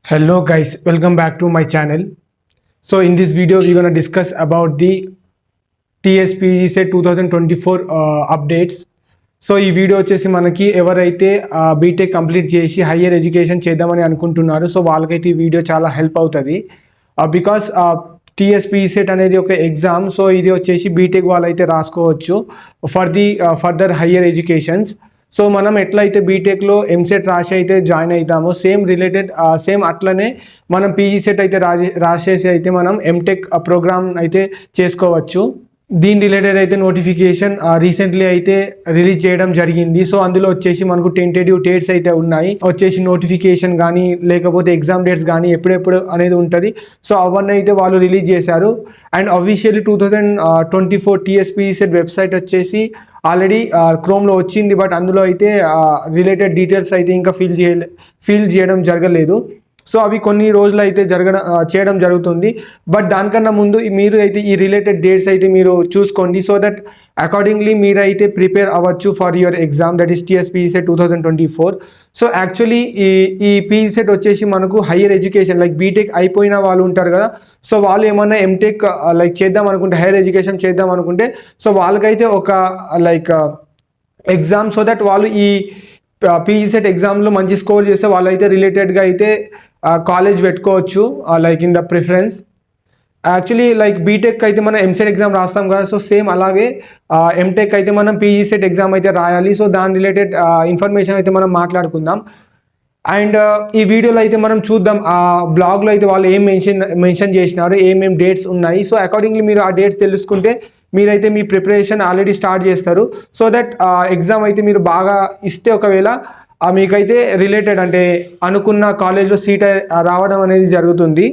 Hello guys, welcome back to my channel. So in this video we're going to discuss about the TSPG set 2024 updates. So ఈ video వచ్చేసి మనకి ఎవరైతే BTech complete చేసి higher education చేద్దామని అనుకుంటున్నారు so వాళ్ళకైతే ఈ వీడియో చాలా హెల్ప్ అవుతుంది బికాస్ టీఎస్పీఈ సెట్ అనేది ఒక ఎగ్జామ్. సో ఇది వచ్చేసి బీటెక్ వాళ్ళైతే రాసుకోవచ్చు for the further higher educations. So మనం ఎట్లయితే బీటెక్లో ఎంసెట్ రాసి అయితే జాయిన్ అవుతామో సేమ్ అట్లనే మనం పీజీ సెట్ అయితే రాసేసి అయితే మనం ఎంటెక్ ప్రోగ్రామ్ అయితే చేసుకోవచ్చు. దీని రిలేటెడ్ అయితే నోటిఫికేషన్ రీసెంట్లీ అయితే రిలీజ్ చేయడం జరిగింది. సో అందులో వచ్చేసి మనకు టెంటేటివ్ డేట్స్ అయితే ఉన్నాయి, వచ్చేసి నోటిఫికేషన్ కానీ లేకపోతే ఎగ్జామ్ డేట్స్ కానీ ఎప్పుడెప్పుడు అనేది ఉంటుంది. సో అవన్నీ అయితే వాళ్ళు రిలీజ్ చేశారు. And officially 2024 TSPE set website వచ్చేసి ఆల్రెడీ క్రోమ్లో వచ్చింది, బట్ అందులో అయితే రిలేటెడ్ డీటెయిల్స్ అయితే ఇంకా ఫిల్ చేయడం జరగలేదు. సో అవి కొన్ని రోజులు అయితే చేయడం జరుగుతుంది. బట్ దానికన్నా ముందు మీరు అయితే ఈ రిలేటెడ్ డేట్స్ అయితే మీరు చూసుకోండి, సో దట్ అకార్డింగ్లీ మీరు అయితే ప్రిపేర్ అవ్వచ్చు for your exam, that is TSPE set 2024. So actually ఈ పీజీ సెట్ వచ్చేసి మనకు హయ్యర్ ఎడ్యుకేషన్ లైక్ బీటెక్ అయిపోయిన వాళ్ళు ఉంటారు కదా, సో వాళ్ళు ఏమన్నా ఎంటెక్ లైక్ చేద్దాం అనుకుంటే, హైయర్ ఎడ్యుకేషన్ చేద్దాం అనుకుంటే, సో వాళ్ళకైతే ఒక లైక్ ఎగ్జామ్, సో దట్ వాళ్ళు ఈ పీజీ సెట్ ఎగ్జామ్లో మంచి స్కోర్ చేస్తే వాళ్ళైతే రిలేటెడ్గా అయితే కాలేజ్ పెట్టుకోవచ్చు like in the preference. Actually like BTech అయితే మనం ఎంసెట్ ఎగ్జామ్ రాస్తాం కదా, సో సేమ్ అలాగే ఎంటెక్ అయితే మనం పీజీ సెట్ ఎగ్జామ్ అయితే రాయాలి. సో దాని రిలేటెడ్ ఇన్ఫర్మేషన్ అయితే మనం మాట్లాడుకుందాం. అండ్ ఈ వీడియోలో అయితే మనం చూద్దాం ఆ బ్లాగ్లో అయితే వాళ్ళు ఏం మెన్షన్ చేసినారు, ఏమేమి డేట్స్ ఉన్నాయి. సో అకార్డింగ్లీ మీరు ఆ డేట్స్ తెలుసుకుంటే మీరైతే మీ ప్రిపరేషన్ ఆల్రెడీ స్టార్ట్ చేస్తారు. సో దట్ ఎగ్జామ్ అయితే మీరు బాగా ఇస్తే ఒకవేళ మీకైతే రిలేటెడ్ అంటే అనుకున్న కాలేజ్లో సీట్ రావడం అనేది జరుగుతుంది.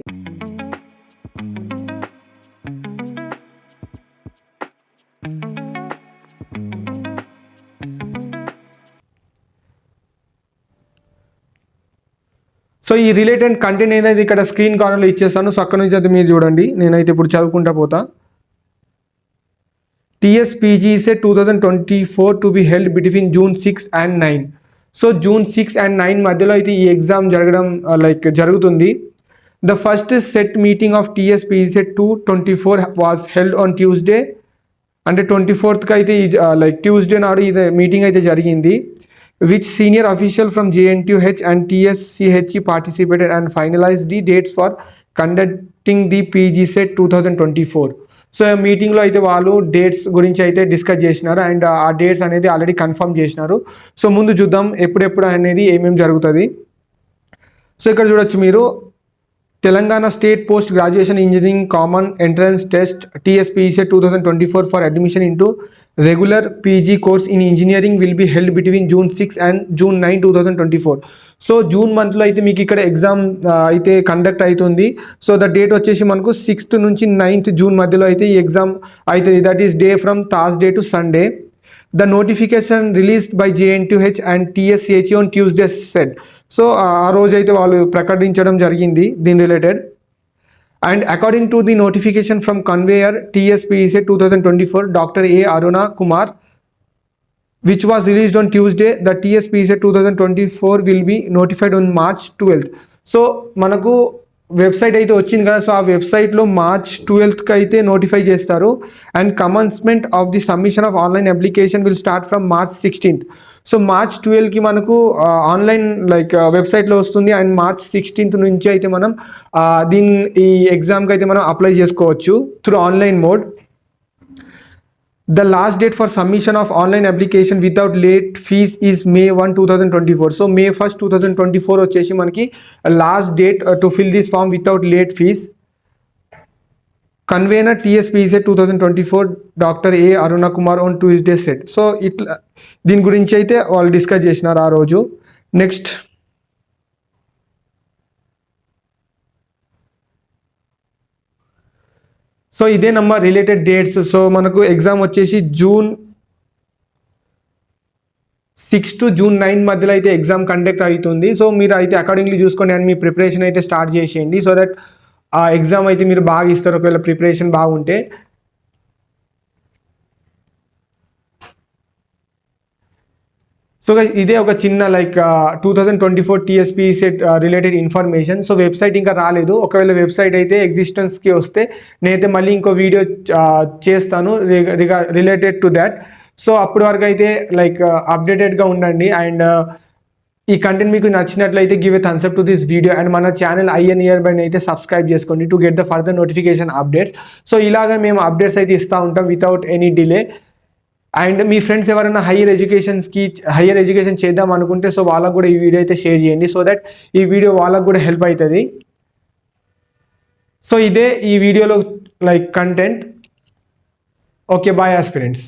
సో ఈ రిలేటెడ్ కంటెంట్ ఏదైతే ఇక్కడ స్క్రీన్ కార్నర్లో ఇచ్చేస్తాను, సో అక్కడ నుంచి అయితే మీరు చూడండి. నేనైతే ఇప్పుడు చదువుకుంటా పోతా. TSPG set 2024 to be held between June 6 and 9. So June 6 and 9 మధ్యలో అయితే ఈ ఎగ్జామ్ జరుగుతుంది. The first set meeting of TSPG set 2024 was held on Tuesday, అంటే 24th అయితే లైక్ ట్యూస్డే నాడు ఇది మీటింగ్ అయితే జరిగింది. Which senior official from JNTUH and TSCHE participated and finalized the dates for conducting the PG set 2024. So మీటింగ్లో అయితే వాళ్ళు dates గురించి అయితే డిస్కస్ చేసినారు అండ్ ఆ డేట్స్ అనేది ఆల్రెడీ కన్ఫర్మ్ చేసినారు. సో ముందు చూద్దాం ఎప్పుడెప్పుడు అనేది ఏమేమి జరుగుతుంది. సో ఇక్కడ చూడొచ్చు మీరు, Telangana state post graduation engineering common entrance test TSPE set 2024 for admission into regular PG course in engineering will be held between June 6 and June 9, 2024. So June మంత్లో అయితే మీకు ఇక్కడ ఎగ్జామ్ అయితే కండక్ట్ అవుతుంది. సో ద డేట్ వచ్చేసి మనకు 6th నుంచి 9th June మధ్యలో అయితే ఈ ఎగ్జామ్ అవుతుంది. That is day from Thursday to Sunday. The notification released by JNTUH and TSCHE on Tuesday said. So ఆ రోజు అయితే వాళ్ళు ప్రకటించడం జరిగింది దీని related. And according to the notification from conveyor TSPE set 2024 Dr. A. Aruna Kumar, which was released on Tuesday, the TSPE set 2024 will be notified on March 12th. So మనకు website అయితే వచ్చింది కదా, సో ఆ వెబ్సైట్లో March 12th అయితే notify చేస్తారు. And commencement of the submission of online application will start from March 16th. So March 12కి మనకు online like వెబ్సైట్లో వస్తుంది. అండ్ March 16th నుంచి అయితే మనం ఈ ఎగ్జామ్కి అయితే మనం అప్లై చేసుకోవచ్చు through online mode. The last date for submission of online application without late fees is May 1, 2024. So May 1st, 2024 వచ్చేసి మనకి last date to fill this form without late fees. Convener TSPE set 2024 doctor A. Aruna Kumar on Tuesday said. So ఇట్లా దీని గురించి అయితే వాళ్ళు discuss చేసినారు ఆ రోజు. నెక్స్ట్ సో ఇదే నంబర్ రిలేటెడ్ డేట్స్. సో మనకు ఎగ్జామ్ వచ్చేసి June 6 to June 9 మధ్యలో అయితే ఎగ్జామ్ కండక్ట్ అవుతుంది. సో మీరు అయితే అకార్డింగ్లీ చూసుకోండి అండ్ మీ ప్రిపరేషన్ అయితే స్టార్ట్ చేసేయండి, సో దట్ ఆ ఎగ్జామ్ అయితే మీరు బాగా ఇస్తారు ఒకవేళ ప్రిపరేషన్ బాగుంటే. సో సో ఇదే ఒక చిన్న like 2024 TSPE set related information. So website ఇంకా రాలేదు. ఒకవేళ వెబ్సైట్ అయితే ఎగ్జిస్టెన్స్కి వస్తే నేనైతే మళ్ళీ ఇంకో వీడియో చేస్తాను రిలేటెడ్ టు దాట్. సో అప్పటి వరకు అయితే లైక్ అప్డేటెడ్గా ఉండండి. అండ్ ఈ కంటెంట్ మీకు నచ్చినట్లయితే give a Thums up to this video. And మన ఛానల్ ఐఎన్ ఇయర్ బై అయితే సబ్స్క్రైబ్ చేసుకోండి to get the further notification updates. So ఇలాగ మేము అప్డేట్స్ అయితే ఇస్తూ ఉంటాం without any delay. And me friends ఎవరైనా హయ్యర్ ఎడ్యుకేషన్ చేద్దాం అనుకుంటే సో వాళ్ళకు కూడా ఈ వీడియో అయితే షేర్ చేయండి, సో దట్ ఈ వీడియో వాళ్ళకు కూడా హెల్ప్ అవుతుంది. సో ఇదే ఈ వీడియోలో like content. Okay, bye aspirants.